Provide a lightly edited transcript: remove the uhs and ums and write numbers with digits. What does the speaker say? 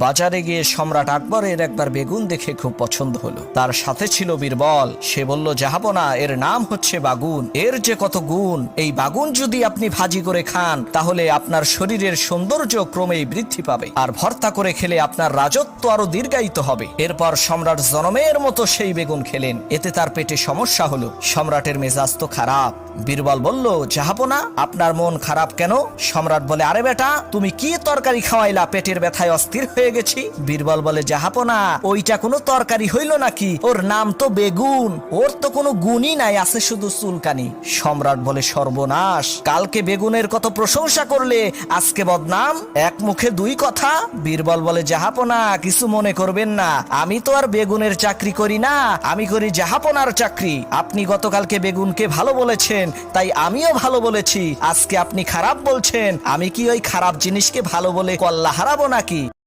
বাজারে গিয়ে সম্রাট আকবরের একবার বেগুন দেখে খুব পছন্দ হলো। তার সাথে ছিল বীরবল। সে বলল, জাহাপনা, এর নাম হচ্ছে বাগুন। এর যে কত গুণ! এই বাগুন যদি আপনি ভাজি করে খান তাহলে আপনার শরীরের সৌন্দর্য ক্রমেই বৃদ্ধি পাবে, আর ভর্তা করে খেলে আপনার রাজত্ব আরো দীর্ঘায়িত হবে। এরপর সম্রাট জনমের মতো সেই বেগুন খেলেন। এতে তার পেটে সমস্যা হলো। সম্রাটের মেজাজ তো খারাপ। বীরবল বলল, জাহাপনা, আপনার মন খারাপ কেন? সম্রাট বলে, আরে বেটা, তুমি কি তরকারি খাওয়াইলা? পেটের ব্যথায় অস্থির হয়ে গেছি। বীরবল বলে, জাহাপনা, ওইটা কোনো তরকারি হইল নাকি? ওর নাম তো বেগুন। ওর তো কোনো গুণই নাই, আছে শুধু চুলকানি। সম্রাট বলে, সর্বনাশ! কালকে বেগুনের কত প্রশংসা করলে, আজকে বদনাম! এক মুখে দুই কথা। বীরবল বলে, জাহাপনা, কিছু মনে করবেন না, আমি তো আর বেগুনের চাকরি করি না, আমি করি জাহাপনার চাকরি। আপনি গতকালকে বেগুনকে ভালো বলেছেন, তাই আমিও ভালো বলেছি। আজকে আপনি খারাপ বলছেন, আমি কি ওই খারাপ জিনিসকে ভালো বলে কল্লা হারাবো নাকি?